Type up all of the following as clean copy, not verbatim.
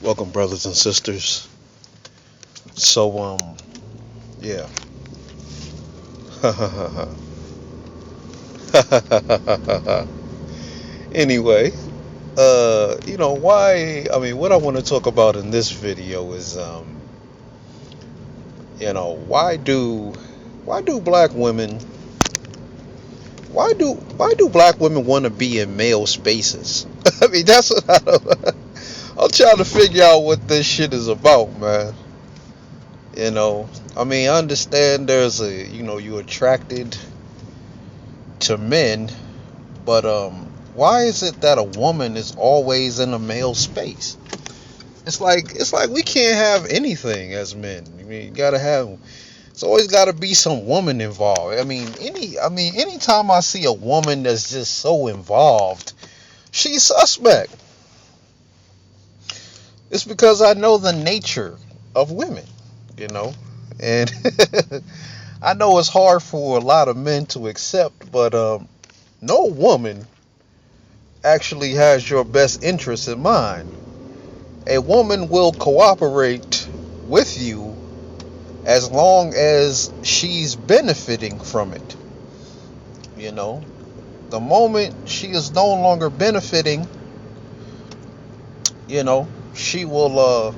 Welcome, brothers and sisters. So, yeah. Anyway, why? I mean, what I want to talk about in this video is, why do black women, why do black women want to be in male spaces? I mean, that's what I'm trying to figure out what this shit is about, man. I mean, I understand you're attracted to men, but why is it that a woman is always in a male space? It's like we can't have anything as men. I mean, you gotta have. It's always gotta be some woman involved. Anytime I see a woman that's just so involved, she's suspect. It's because I know the nature of women, you know, and I know it's hard for a lot of men to accept, but no woman actually has your best interest in mind. A woman will cooperate with you as long as she's benefiting from it. You know, the moment she is no longer benefiting, she will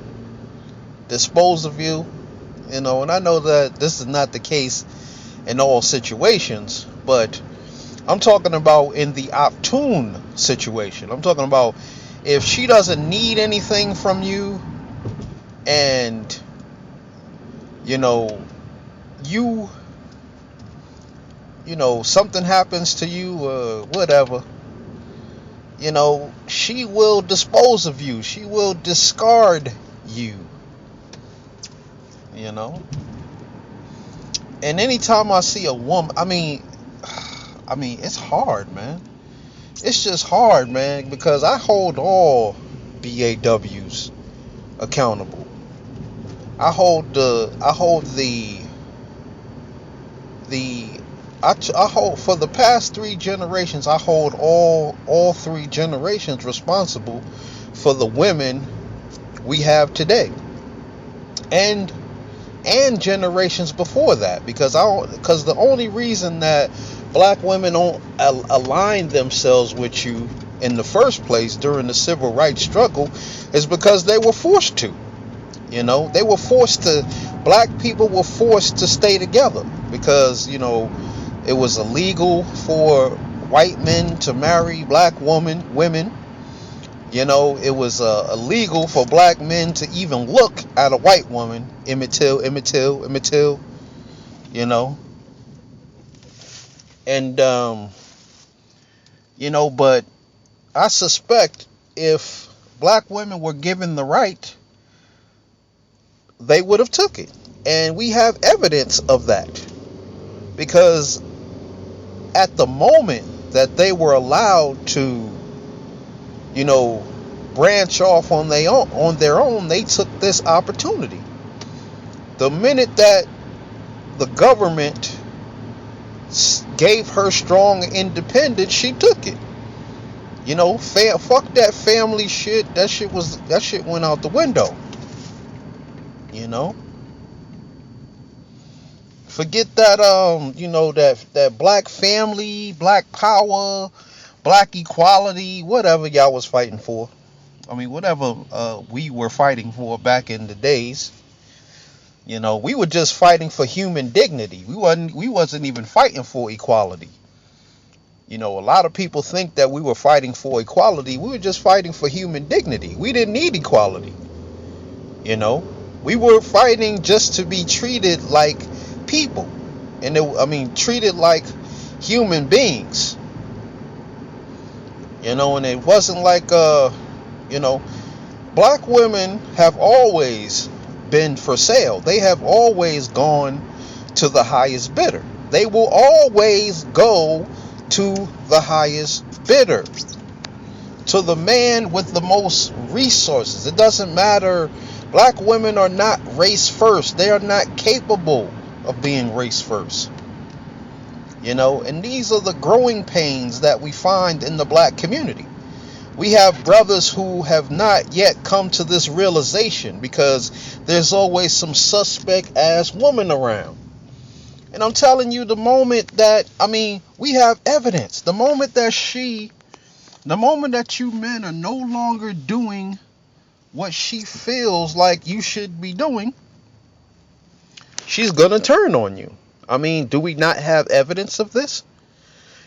dispose of you. And I know that this is not the case in all situations, but I'm talking about in the opportune situation. I'm talking about if she doesn't need anything from you, and you something happens to you, whatever, she will dispose of you. She will discard you. And anytime I see a woman, I mean, it's hard, man. It's just hard, man, because I hold all BAWs accountable. I hold for the past 3 generations. I hold all 3 generations responsible for the women we have today, and generations before that, because the only reason that black women don't align themselves with you in the first place during the civil rights struggle is because they were forced to. Black people were forced to stay together because, it was illegal for white men to marry black women. It was illegal for black men to even look at a white woman. Emmett Till. And, but I suspect if black women were given the right, they would have took it. And we have evidence of that. Because at the moment that they were allowed to, branch off on their own, they took this opportunity. The minute that the government gave her strong independence, she took it. Fuck that family shit. That shit went out the window. Forget that that black family, black power, black equality, whatever y'all was fighting for. I mean, whatever we were fighting for back in the days. We were just fighting for human dignity. We wasn't even fighting for equality. A lot of people think that we were fighting for equality. We were just fighting for human dignity. We didn't need equality. We were fighting just to be treated like people. And treated like human beings. And it wasn't like, black women have always been for sale. They have always gone to the highest bidder. They will always go to the highest bidder, to the man with the most resources. It doesn't matter. Black women are not race first. They are not capable of being race first. And these are the growing pains that we find in the black community. We have brothers who have not yet come to this realization because there's always some suspect ass woman around. And I'm telling you, the moment that, we have evidence. The moment that you men are no longer doing what she feels like you should be doing, she's gonna turn on you. Do we not have evidence of this?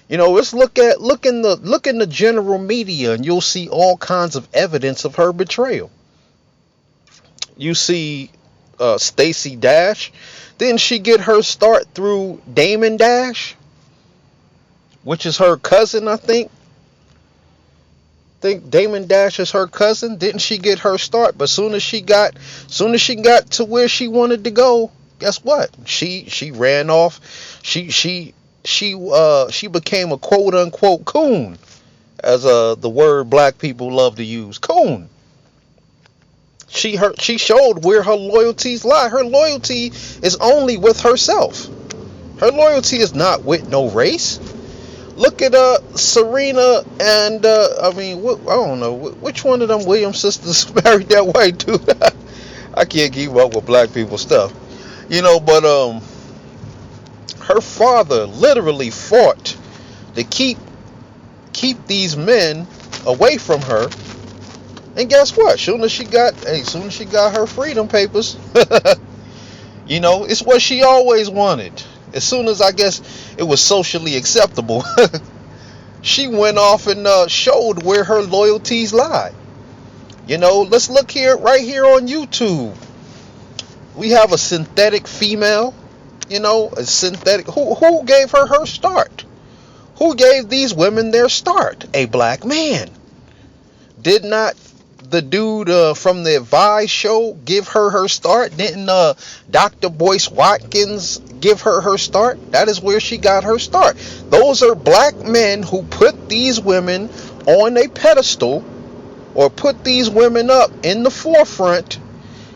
Let's look in the general media, and you'll see all kinds of evidence of her betrayal. You see, Stacey Dash. Didn't she get her start through Damon Dash, which is her cousin? I think Damon Dash is her cousin. Didn't she get her start? But soon as she got to where she wanted to go, guess what? She ran off. She became a quote unquote coon, as the word black people love to use, coon. She showed where her loyalties lie. Her loyalty is only with herself. Her loyalty is not with no race. Look at Serena and I don't know which one of them Williams sisters married that white dude. I can't keep up with black people stuff, but her father literally fought to keep these men away from her. And guess what? Soon as she got her freedom papers, it's what she always wanted. As soon as, I guess, it was socially acceptable, she went off and showed where her loyalties lie. Let's look right here on YouTube. We have a synthetic female, a synthetic. Who gave her start? Who gave these women their start? A black man. Did not the dude from the Vice show give her start? Didn't Dr. Boyce Watkins give her start? That is where she got her start. Those are black men who put these women on a pedestal, or put these women up in the forefront,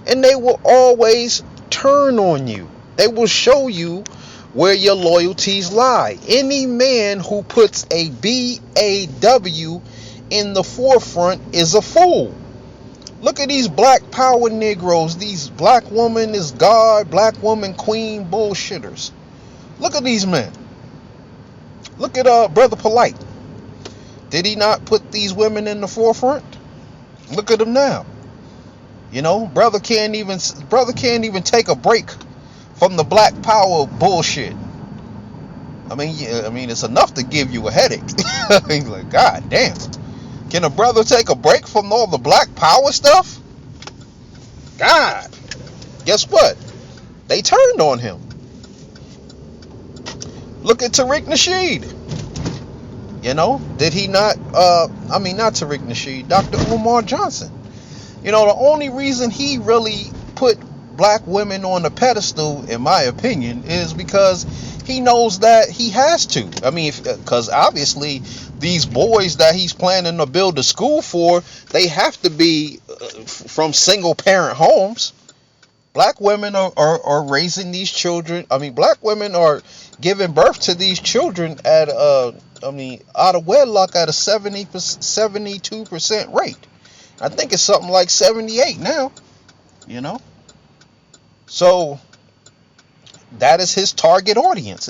and they will always turn on you. They will show you where your loyalties lie. Any man who puts a BAW in the forefront is a fool. Look at these black power Negroes, these black woman is God, black woman queen bullshitters. Look at these men. Look at Brother Polite. Did he not put these women in the forefront? Look at him now. Brother can't even take a break from the black power bullshit. It's enough to give you a headache. Like, God damn. Can a brother take a break from all the black power stuff? God. Guess what? They turned on him. Look at Tariq Nasheed. Did he not, not Tariq Nasheed, Dr. Umar Johnson. The only reason he really put black women on a pedestal, in my opinion, is because he knows that he has to. Because obviously these boys that he's planning to build a school for, they have to be from single parent homes. Black women are raising these children. Black women are giving birth to these children at out of wedlock at a 72% rate. I think it's something like 78 now. So that is his target audience.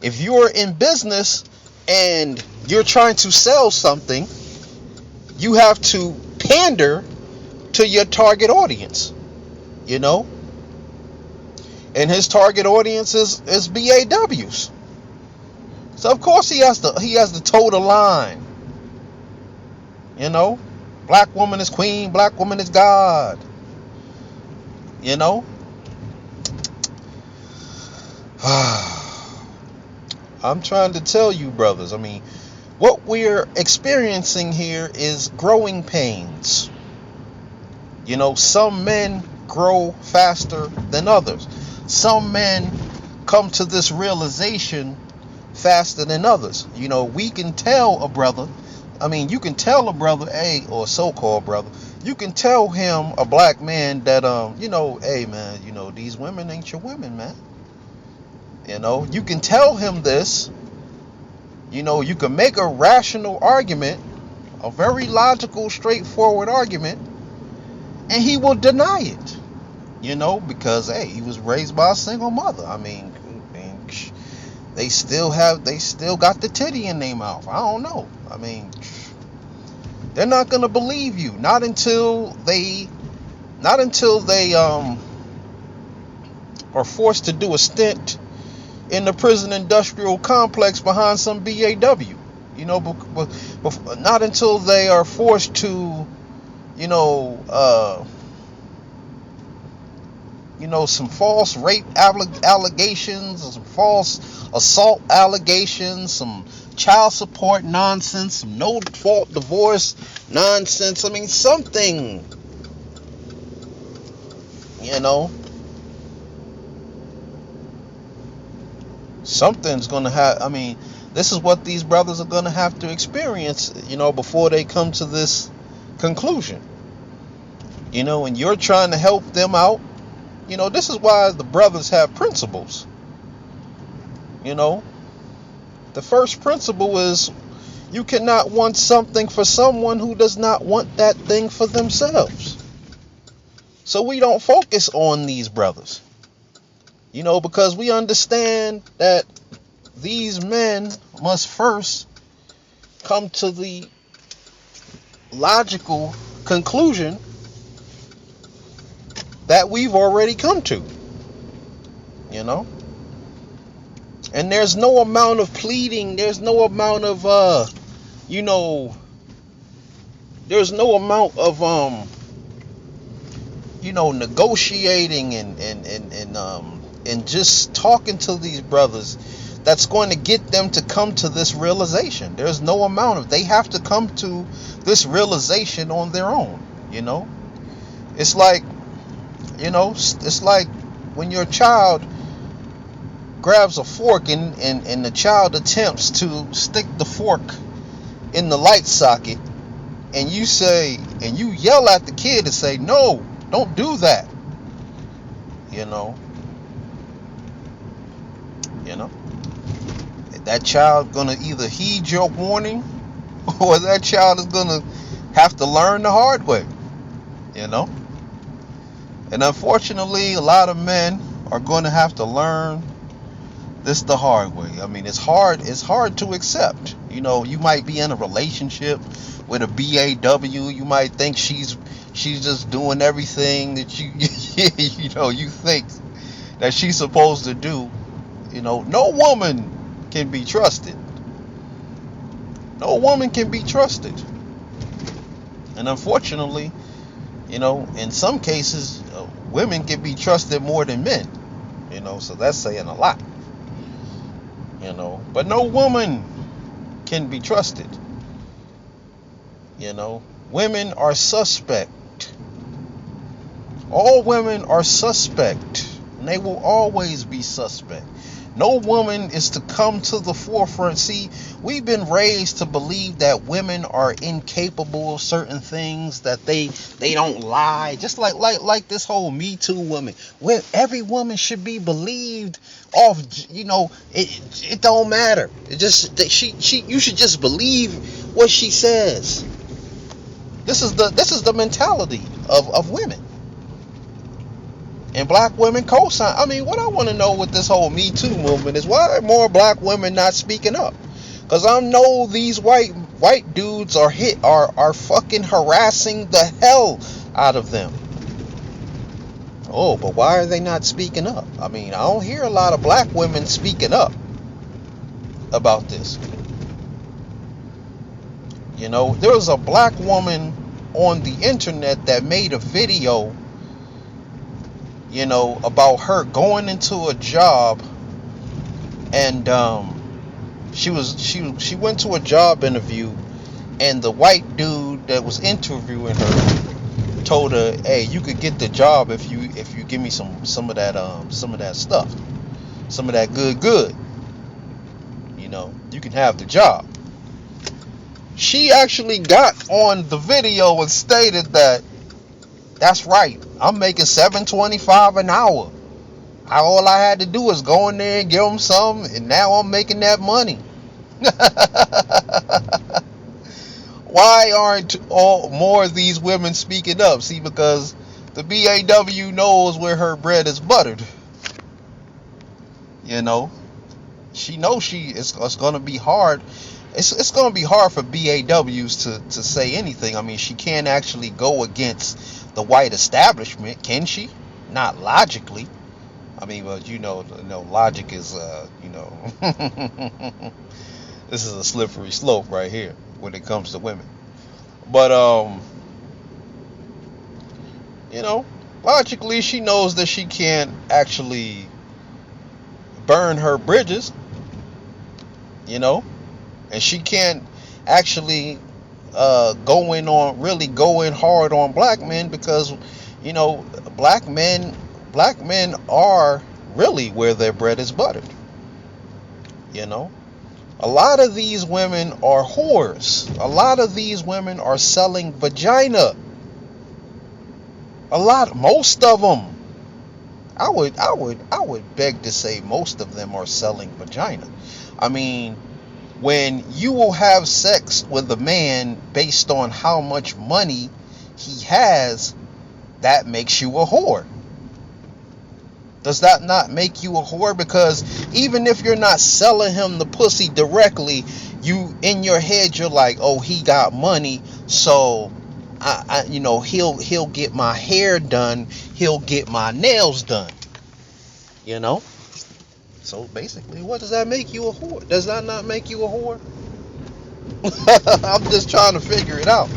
If you're in business and you're trying to sell something, you have to pander to your target audience. And his target audience is BAWs. So of course he has to toe the line. Black woman is queen, black woman is God. I'm trying to tell you, brothers, what we're experiencing here is growing pains. Some men grow faster than others. Some men come to this realization faster than others. We can tell a brother, you can tell a brother, or a so-called brother, you can tell him, a black man, that, hey man, these women ain't your women, man. You can tell him this. You can make a rational argument, a very logical, straightforward argument, and he will deny it. Because hey, he was raised by a single mother. I mean, they still got the titty in their mouth. I don't know. I mean, they're not gonna believe you. Not until they are forced to do a stint in the prison industrial complex behind some BAW. Not until they are forced to, some false rape allegations, some false assault allegations, some child support nonsense, some no fault divorce nonsense. I mean, something, something's gonna have. I mean, this is what these brothers are gonna have to experience, before they come to this conclusion. And you're trying to help them out. This is why the brothers have principles. The first principle is you cannot want something for someone who does not want that thing for themselves. So we don't focus on these brothers. Because we understand that these men must first come to the logical conclusion that we've already come to. And there's no amount of pleading, there's no amount of there's no amount of negotiating and just talking to these brothers that's going to get them to come to this realization. There's no amount of, they have to come to this realization on their own. It's like when your child grabs a fork and the child attempts to stick the fork in the light socket, and you yell at the kid and say, no, don't do that. That child gonna either heed your warning, or that child is gonna have to learn the hard way. And unfortunately, a lot of men are going to have to learn this the hard way. I mean, it's hard to accept. You might be in a relationship with a BAW. You might think she's just doing everything that you think that she's supposed to do. No woman can be trusted. No woman can be trusted. And unfortunately, in some cases, women can be trusted more than men. So that's saying a lot. But no woman can be trusted. Women are suspect. All women are suspect, and they will always be suspect. No woman is to come to the forefront. See, we've been raised to believe that women are incapable of certain things, that they don't lie. Just like this whole Me Too woman. Every woman should be believed off. It don't matter. It just you should just believe what she says. This is the mentality of women. And black women co-sign. I mean, what I want to know with this whole Me Too movement is, why are more black women not speaking up? Because I know these white dudes are fucking harassing the hell out of them. Oh, but why are they not speaking up? I mean, I don't hear a lot of black women speaking up about this. There was a black woman on the internet that made a video about her going into a job, and she went to a job interview, and the white dude that was interviewing her told her, "Hey, you could get the job if you give me some of that stuff, some of that good. You can have the job." She actually got on the video and stated that, "That's right, I'm making $7.25 an hour. All I had to do was go in there and give them some, and now I'm making that money." Why aren't all more of these women speaking up? See, because the BAW knows where her bread is buttered. You know, she knows it's gonna be hard. It's gonna be hard for BAWs to say anything. I mean, she can't actually go against the white establishment, can she? Not logically. I mean, well, logic is, this is a slippery slope right here when it comes to women. But you know, logically, she knows that she can't actually burn her bridges. You know, and she can't actually go in hard on black men because you know black men are really where their bread is buttered. You know, a lot of these women are whores. A lot of these women are selling vagina. Most of them. I would beg to say most of them are selling vagina. I mean, when you will have sex with a man based on how much money he has, that makes you a whore. Does that not make you a whore? Because even if you're not selling him the pussy directly, you in your head you're like, oh, he got money, so he'll get my hair done, he'll get my nails done. You know? So basically, what does that make you a whore? Does that not make you a whore? I'm just trying to figure it out.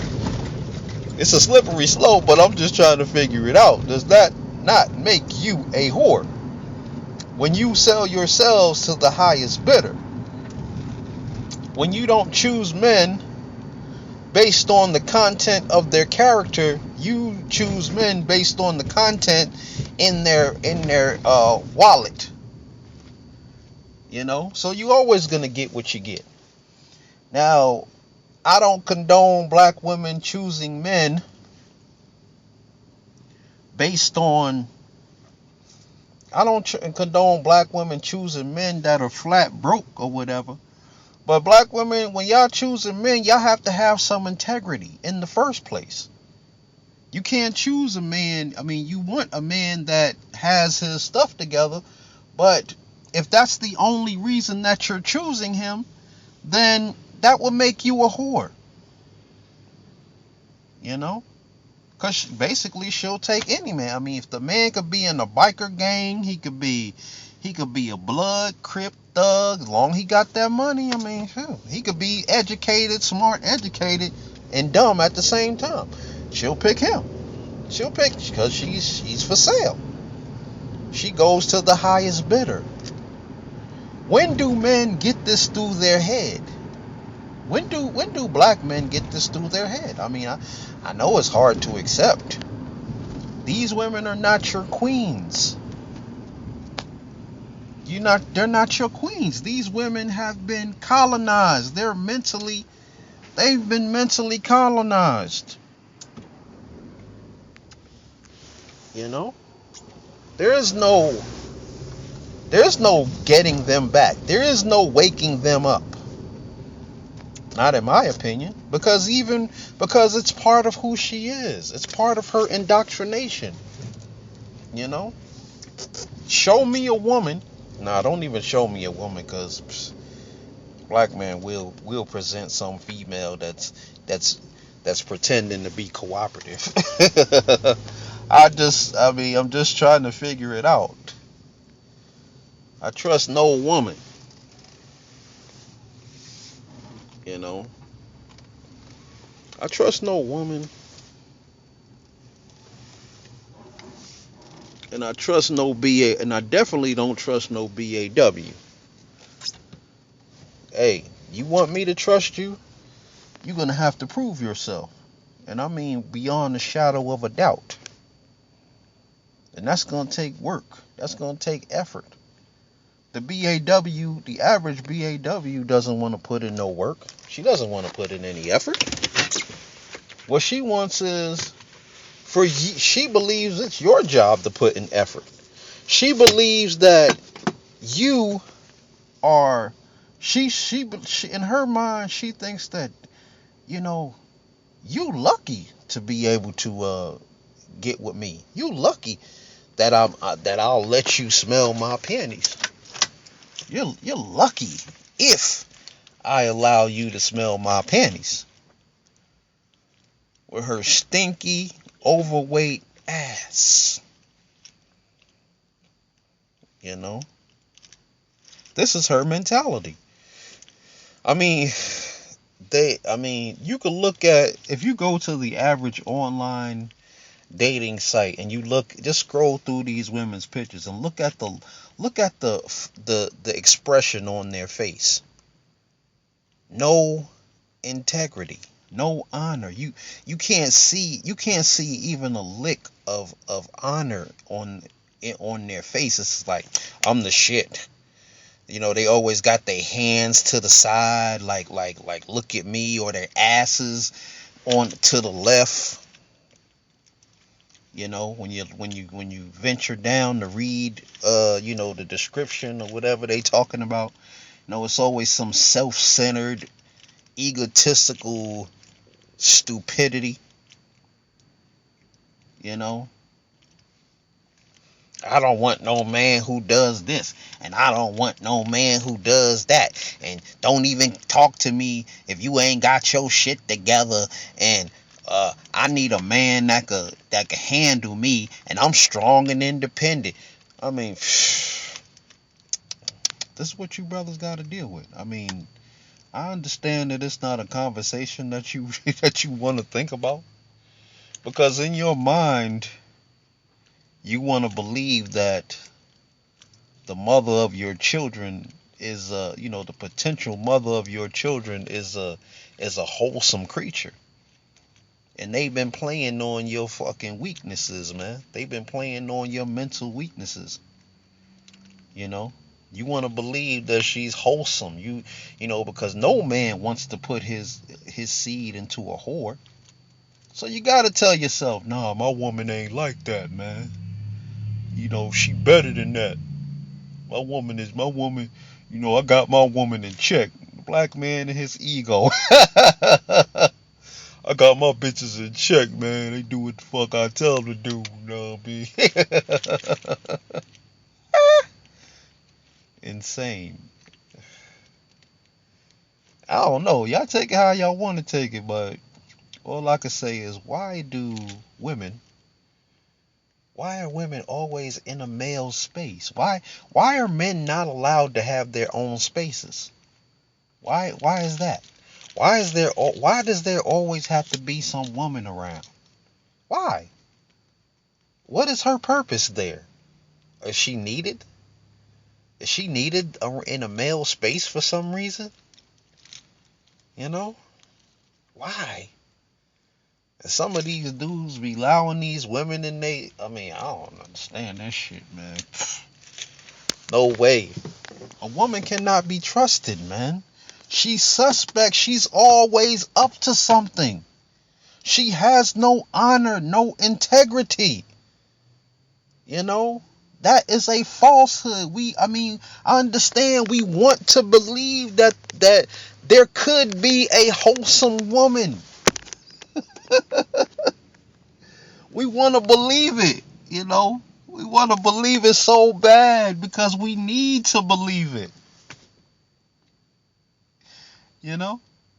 It's a slippery slope, but I'm just trying to figure it out. Does that not make you a whore? When you sell yourselves to the highest bidder. When you don't choose men based on the content of their character, you choose men based on the content in their wallet. You know, so you always gonna get what you get. Now, I don't condone black women choosing men based on. I don't condone black women choosing men that are flat broke or whatever. But black women, when y'all choosing men, y'all have to have some integrity in the first place. You can't choose a man. I mean, you want a man that has his stuff together, but if that's the only reason that you're choosing him, then that will make you a whore. You know? Because basically she'll take any man. I mean, if the man could be in a biker gang, he could be a blood, crip, thug, as long as he got that money. I mean, he could be educated, smart, educated, and dumb at the same time. She'll pick him. She'll pick because she's for sale. She goes to the highest bidder. When do men get this through their head? When do black men get this through their head? I mean, I know it's hard to accept. These women are not your queens. They're not your queens. These women have been colonized. They've been mentally colonized. You know? There's no getting them back. There is no waking them up. Not in my opinion. Because it's part of who she is. It's part of her indoctrination. You know? Show me a woman. Nah, don't even show me a woman, because black man will present some female that's pretending to be cooperative. I'm just trying to figure it out. I trust no woman. You know? I trust no woman. And I trust no BA, and I definitely don't trust no BAW. Hey, you want me to trust you? You're gonna have to prove yourself. And I mean beyond a shadow of a doubt. And that's gonna take work. That's gonna take effort. The average BAW doesn't want to put in no work. She doesn't want to put in any effort. What she wants is she believes it's your job to put in effort. She believes that you are, she in her mind, she thinks that, You lucky to be able to get with me. You lucky that I'll let you smell my panties. You're lucky if I allow you to smell my panties. With her stinky, overweight ass. You know? This is her mentality. I mean, you could look at, if you go to the average online dating site and you just scroll through these women's pictures and look at the expression on their face. No integrity, no honor. You can't see even a lick of honor on their faces. It's like, I'm the shit. They always got their hands to the side, like look at me, or their asses on to the left. When you venture down to read the description or whatever they talking about, it's always some self-centered, egotistical stupidity. I don't want no man who does this, and I don't want no man who does that, and don't even talk to me if you ain't got your shit together, and I need a man that could handle me, and I'm strong and independent. I mean, this is what you brothers got to deal with. I mean, I understand that it's not a conversation that you want to think about, because in your mind, you want to believe that the mother of your children is the potential mother of your children is a wholesome creature. And they've been playing on your fucking weaknesses, man. They've been playing on your mental weaknesses. You want to believe that she's wholesome. Because no man wants to put his seed into a whore. So you got to tell yourself, nah, my woman ain't like that, man. She better than that. My woman. I got my woman in check. Black man and his ego. I got my bitches in check, man. They do what the fuck I tell them to do. You know what I mean? Insane. I don't know. Y'all take it how y'all want to take it, but all I can say is, why are women always in a male space? Why are men not allowed to have their own spaces? Why is that? Why does there always have to be some woman around? Why? What is her purpose there? Is she needed? Is she needed in a male space for some reason? Why? And some of these dudes be allowing these women and I don't understand that shit, man. No way. A woman cannot be trusted, man. She's suspect. She's always up to something. She has no honor, no integrity. That is a falsehood. I understand we want to believe that there could be a wholesome woman. We want to believe it, We want to believe it so bad because we need to believe it.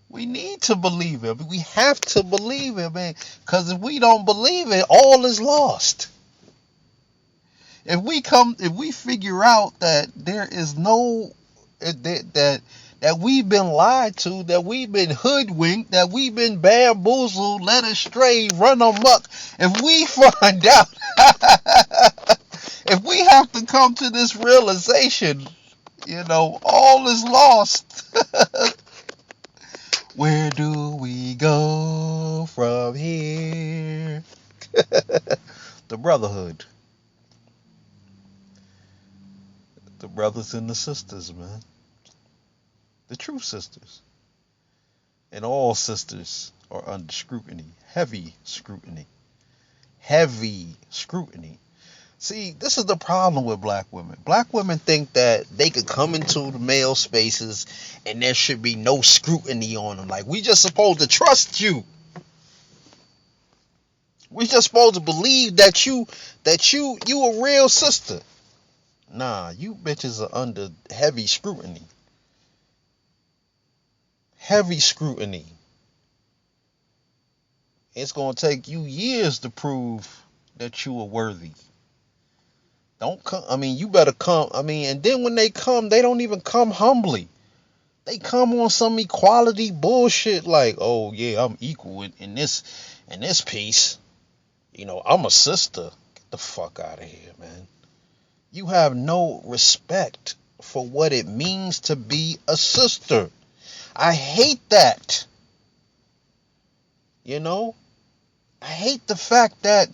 We need to believe it. We have to believe it, man. Because if we don't believe it, all is lost. If we figure out that there is no, that we've been lied to, that we've been hoodwinked, that we've been bamboozled, led astray, run amok, if we find out, if we have to come to this realization, all is lost. Where do we go from here? The brotherhood. The brothers and the sisters, man. The true sisters. And all sisters are under scrutiny. Heavy scrutiny. Heavy scrutiny. See, this is the problem with black women. Black women think that they could come into the male spaces and there should be no scrutiny on them. Like, we just supposed to trust you. We just supposed to believe that you a real sister. Nah, you bitches are under heavy scrutiny. Heavy scrutiny. It's gonna take you years to prove that you are worthy. Don't come. I mean, you better come. I mean, and then when they come, they don't even come humbly. They come on some equality bullshit like, oh yeah, I'm equal in this piece. You know, I'm a sister. Get the fuck out of here, man. You have no respect for what it means to be a sister. I hate that. You know? I hate the fact that,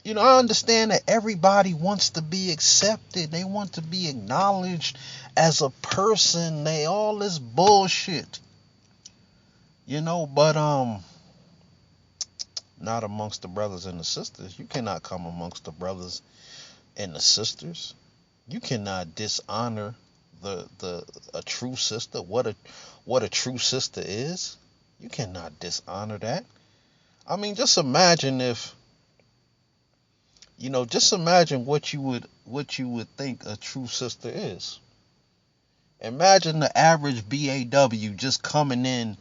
I understand that everybody wants to be accepted. They want to be acknowledged as a person. They all this bullshit. But not amongst the brothers and the sisters. You cannot come amongst the brothers and the sisters. You cannot dishonor a true sister. What a true sister is. You cannot dishonor that. I mean, just imagine if, just imagine what you would think a true sister is. Imagine the average BAW just coming in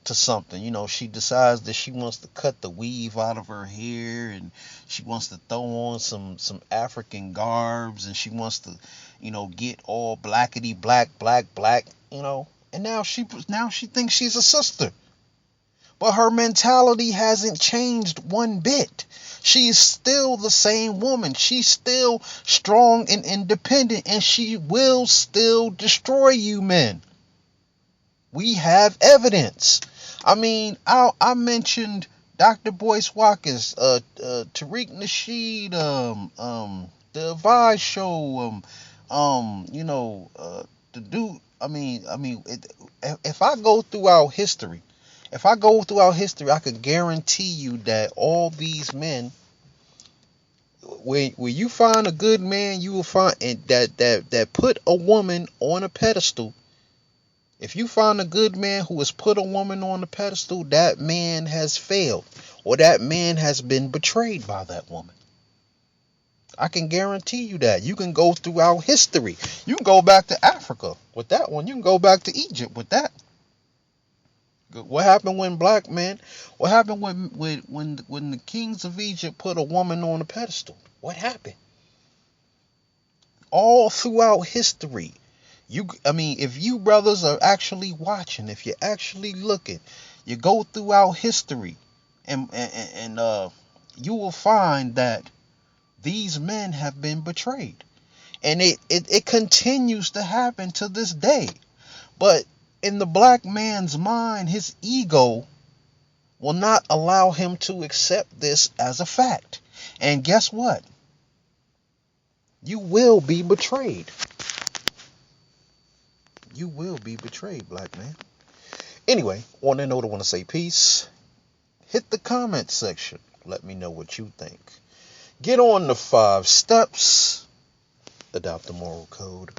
to something. She decides that she wants to cut the weave out of her hair, and she wants to throw on some African garbs, and she wants to, get all blackety black, and now she thinks she's a sister. But her mentality hasn't changed one bit. She's still the same woman. She's still strong and independent, and she will still destroy you men. We have evidence. I mean, I mentioned Dr. Boyce Watkins, Tariq Nasheed, the Vice Show, the dude. If I go throughout history, I could guarantee you that all these men, when you find a good man, you will find that put a woman on a pedestal. If you find a good man who has put a woman on a pedestal, that man has failed, or that man has been betrayed by that woman. I can guarantee you that. You can go throughout history. You can go back to Africa with that one. You can go back to Egypt with that. What happened when black men? What happened when the kings of Egypt put a woman on a pedestal? What happened? All throughout history. If you brothers are actually watching, if you're actually looking, you go throughout history, and you will find that these men have been betrayed, and it continues to happen to this day. But in the black man's mind, his ego will not allow him to accept this as a fact. And guess what? You will be betrayed. You will be betrayed, black man. Anyway, on that note, I want to say peace. Hit the comment section. Let me know what you think. Get on the 5 steps. Adopt the moral code.